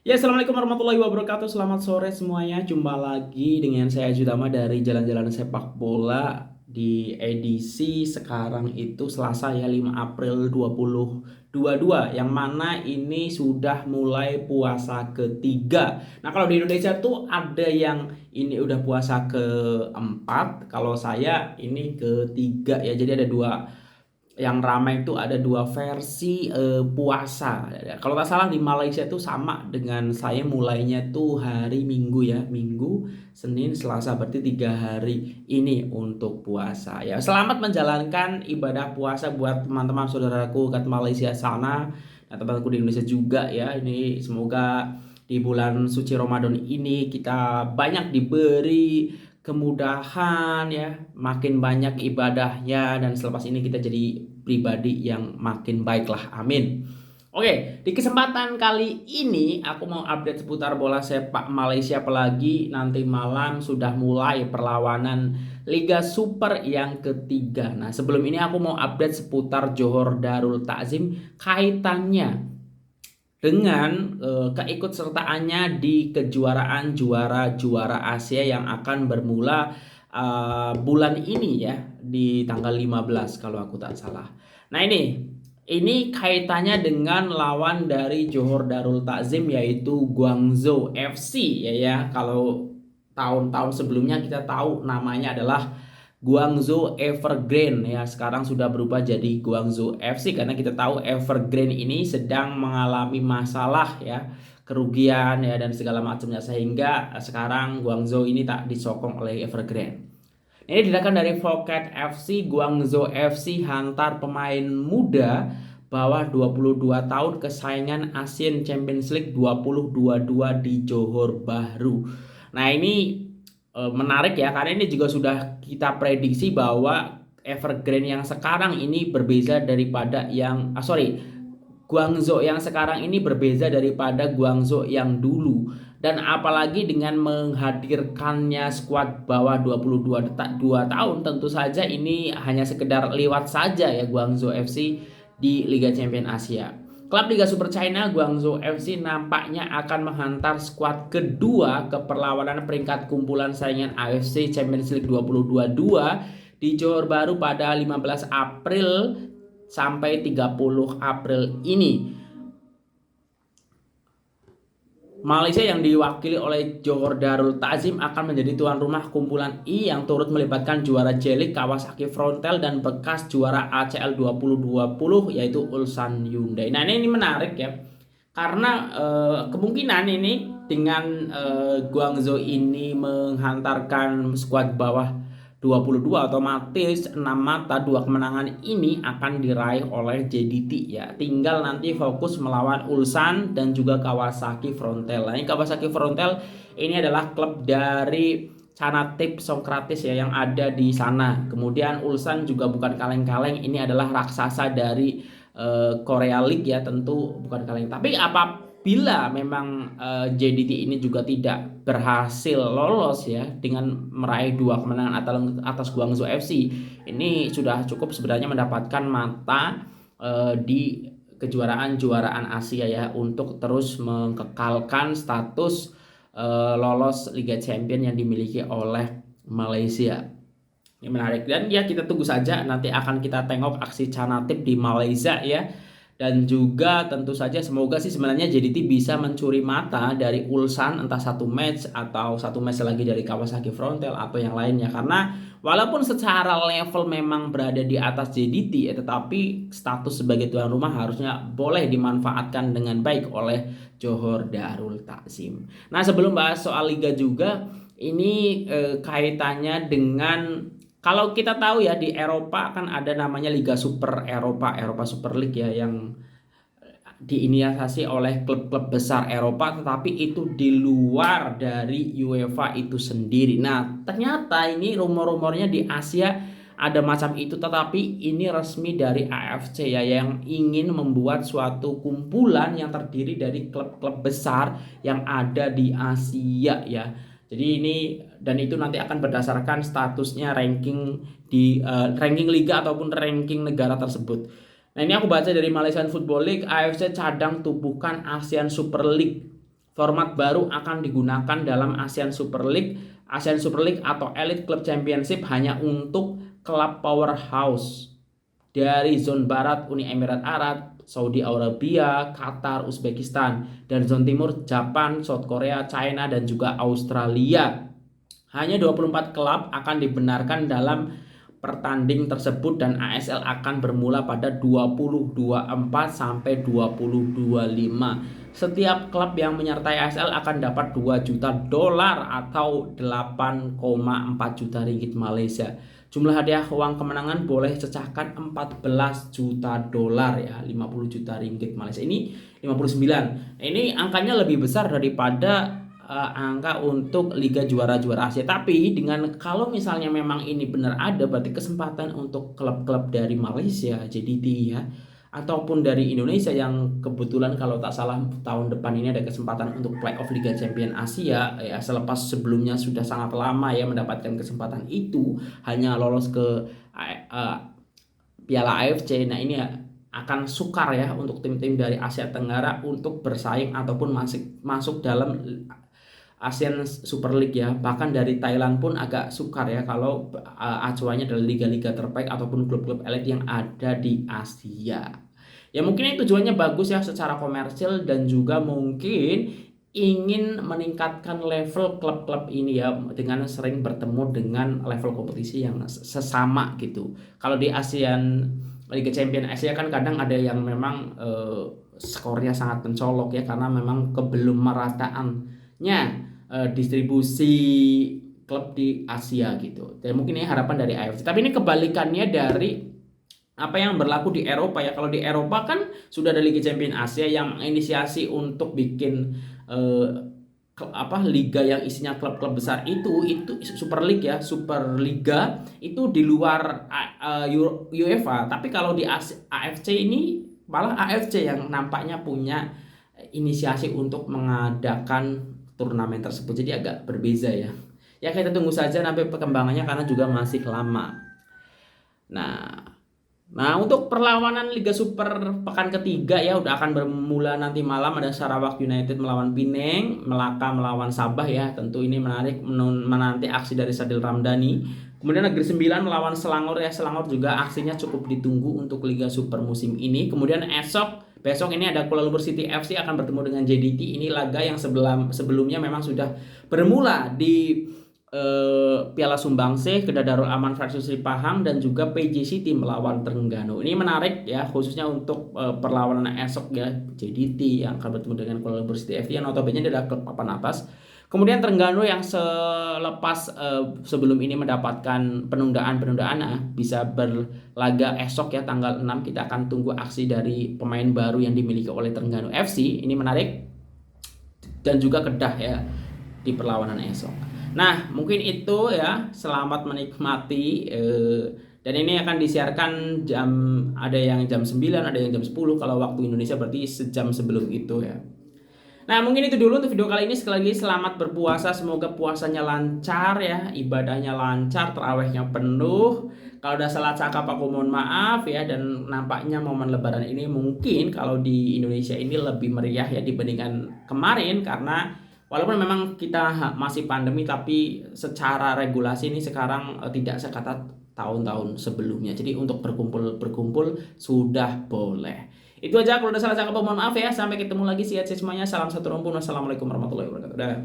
Ya, assalamualaikum warahmatullahi wabarakatuh. Selamat sore semuanya. Jumpa lagi dengan saya Judama dari Jalan-Jalan Sepak Bola di edisi sekarang itu Selasa ya 5 April 2022, yang mana ini sudah mulai puasa ketiga. Nah, kalau di Indonesia tuh ada yang ini udah puasa keempat, kalau saya ini ketiga ya. Jadi ada dua yang ramai itu, ada dua versi puasa. Kalau tak salah di Malaysia itu sama dengan saya, mulainya tuh hari Minggu ya, Minggu, Senin, Selasa, berarti 3 hari ini untuk puasa ya. Selamat menjalankan ibadah puasa buat teman-teman saudaraku kat Malaysia sana, dan teman-temanku di Indonesia juga ya. Ini semoga di bulan suci Ramadan ini kita banyak diberi kemudahan ya, makin banyak ibadahnya, dan selepas ini kita jadi pribadi yang makin baik lah, amin. Oke, di kesempatan kali ini aku mau update seputar bola sepak Malaysia, apalagi nanti malam sudah mulai perlawanan Liga Super yang ketiga. Nah, sebelum ini aku mau update seputar Johor Darul Takzim kaitannya dengan keikutsertaannya di kejuaraan juara Asia yang akan bermula bulan ini ya, di tanggal 15 kalau aku tak salah. Nah, ini kaitannya dengan lawan dari Johor Darul Takzim, yaitu Guangzhou FC ya. Kalau tahun-tahun sebelumnya kita tahu namanya adalah Guangzhou Evergrande ya, sekarang sudah berubah jadi Guangzhou FC karena kita tahu Evergrande ini sedang mengalami masalah ya, kerugian ya dan segala macamnya, sehingga sekarang Guangzhou ini tak disokong oleh Evergrande. Ini didatangkan dari Phuket FC. Guangzhou FC hantar pemain muda bawah 22 tahun ke saingan Asian Champions League 2022 di Johor Bahru. Nah, ini menarik ya, karena ini juga sudah kita prediksi bahwa Evergrande yang sekarang ini berbeza daripada Guangzhou yang sekarang ini berbeza daripada Guangzhou yang dulu. Dan apalagi dengan menghadirkannya skuad bawah 22 tahun, tentu saja ini hanya sekedar lewat saja ya Guangzhou FC di Liga Champions Asia. Klub Liga Super China, Guangzhou FC nampaknya akan menghantar skuad kedua ke perlawanan peringkat kumpulan saingan AFC Champions League 2022 di Johor Bahru pada 15 April sampai 30 April ini. Malaysia yang diwakili oleh Johor Darul Takzim akan menjadi tuan rumah kumpulan I yang turut melibatkan juara J-League Kawasaki Frontale dan bekas juara ACL 2020 yaitu Ulsan Hyundai. Nah, ini menarik ya, karena kemungkinan ini dengan Guangzhou ini menghantarkan skuad bawah 22, otomatis 6 mata 2 kemenangan ini akan diraih oleh JDT ya. Tinggal nanti fokus melawan Ulsan dan juga Kawasaki Frontale. Nah, ini Kawasaki Frontale ini adalah klub dari Chanatip Sokratis ya yang ada di sana. Kemudian Ulsan juga bukan kaleng-kaleng, ini adalah raksasa dari Korea League ya, tentu bukan kaleng. Tapi apabila memang JDT ini juga tidak berhasil lolos ya dengan meraih 2 kemenangan atas Guangzhou FC, ini sudah cukup sebenarnya mendapatkan mata di kejuaraan Asia ya, untuk terus mengekalkan status lolos Liga Champion yang dimiliki oleh Malaysia. Ini menarik, dan ya kita tunggu saja, nanti akan kita tengok aksi Chanatip di Malaysia ya. Dan juga tentu saja semoga sih sebenarnya JDT bisa mencuri mata dari Ulsan, entah satu match atau satu match lagi dari Kawasaki Frontale atau yang lainnya, karena walaupun secara level memang berada di atas JDT ya, tetapi status sebagai tuan rumah harusnya boleh dimanfaatkan dengan baik oleh Johor Darul Takzim. Nah, sebelum bahas soal liga juga, ini kaitannya dengan, kalau kita tahu ya di Eropa kan ada namanya Liga Super Eropa, Eropa Super League ya, yang diinisiasi oleh klub-klub besar Eropa, tetapi itu di luar dari UEFA itu sendiri. Nah, ternyata ini rumor-rumornya di Asia ada macam itu, tetapi ini resmi dari AFC ya, yang ingin membuat suatu kumpulan yang terdiri dari klub-klub besar yang ada di Asia ya. Jadi ini, dan itu nanti akan berdasarkan statusnya ranking di ranking liga ataupun ranking negara tersebut. Nah, ini aku baca dari Malaysian Football League, AFC cadang tubuhkan ASEAN Super League Format baru akan digunakan dalam ASEAN Super League. ASEAN Super League atau Elite Club Championship hanya untuk klub powerhouse dari zona barat Uni Emirat Arab, Saudi Arabia, Qatar, Uzbekistan, dan zona timur Jepang, South Korea, China, dan juga Australia. Hanya 24 klub akan dibenarkan dalam pertanding tersebut dan ASL akan bermula pada 2024 sampai 2025. Setiap klub yang menyertai ASL akan dapat 2 juta dolar atau 8,4 juta ringgit Malaysia. Jumlah hadiah uang kemenangan boleh cecahkan 14 juta dolar ya, 50 juta ringgit Malaysia. Ini 59. Ini angkanya lebih besar daripada angka untuk Liga Juara-Juara Asia. Tapi dengan kalau misalnya memang ini benar ada, berarti kesempatan untuk klub-klub dari Malaysia JDT ya, ataupun dari Indonesia yang kebetulan kalau tak salah tahun depan ini ada kesempatan untuk playoff Liga Champion Asia ya, selepas sebelumnya sudah sangat lama ya mendapatkan kesempatan itu, hanya lolos ke Piala AFC. Nah ini ya akan sukar ya untuk tim-tim dari Asia Tenggara untuk bersaing ataupun masuk dalam ASEAN Super League ya. Bahkan dari Thailand pun agak sukar ya kalau acuannya adalah liga-liga terbaik ataupun klub-klub elit yang ada di Asia. Ya mungkin ini tujuannya bagus ya secara komersil dan juga mungkin ingin meningkatkan level klub-klub ini ya dengan sering bertemu dengan level kompetisi yang sesama gitu. Kalau di ASEAN Liga Champion Asia kan kadang ada yang memang skornya sangat mencolok ya karena memang kebelum merataannya distribusi klub di Asia gitu. Dan mungkin ini harapan dari AFC. Tapi ini kebalikannya dari apa yang berlaku di Eropa ya. Kalau di Eropa kan sudah ada Liga Champion Asia yang menginisiasi untuk bikin liga yang isinya klub-klub besar itu Super League ya, Super Liga itu di luar UEFA. Tapi kalau di AFC ini malah AFC yang nampaknya punya inisiasi untuk mengadakan turnamen tersebut, jadi agak berbeza ya. Ya kita tunggu saja nanti perkembangannya karena juga masih lama. Nah untuk perlawanan Liga Super pekan ketiga ya udah akan bermula nanti malam. Ada Sarawak United melawan Penang, Melaka melawan Sabah ya. Tentu ini menarik menanti aksi dari Sadil Ramdhani. Kemudian Negeri Sembilan melawan Selangor ya. Selangor juga aksinya cukup ditunggu untuk Liga Super musim ini. Kemudian besok ini ada Kuala Lumpur City FC akan bertemu dengan JDT. Ini laga yang sebelumnya memang sudah bermula di Piala Sumbangsih, Kedah Darul Aman versus Lipahang dan juga PJ City melawan Terengganu. Ini menarik ya khususnya untuk perlawanan esok ya, JDT yang akan bertemu dengan Kuala Lumpur City FC yang notabene adalah klub papan atas. Kemudian Terengganu yang selepas sebelum ini mendapatkan penundaan bisa berlaga esok ya tanggal 6. Kita akan tunggu aksi dari pemain baru yang dimiliki oleh Terengganu FC. Ini menarik. Dan juga Kedah ya di perlawanan esok. Nah mungkin itu ya, selamat menikmati. Dan ini akan disiarkan ada yang jam 9, ada yang jam 10 kalau waktu Indonesia, berarti sejam sebelum itu ya. Nah mungkin itu dulu untuk video kali ini. Sekali lagi selamat berpuasa, semoga puasanya lancar ya, ibadahnya lancar, tarawihnya penuh. Kalau ada salah cakap aku mohon maaf ya. Dan nampaknya momen lebaran ini mungkin kalau di Indonesia ini lebih meriah ya dibandingkan kemarin, karena walaupun memang kita masih pandemi tapi secara regulasi ini sekarang tidak seketat tahun-tahun sebelumnya. Jadi untuk berkumpul sudah boleh. Itu aja, kalau ada salah cakap mohon maaf ya. Sampai ketemu lagi, sehat semuanya. Salam satu rumpun. Wassalamualaikum warahmatullahi wabarakatuh. Dah.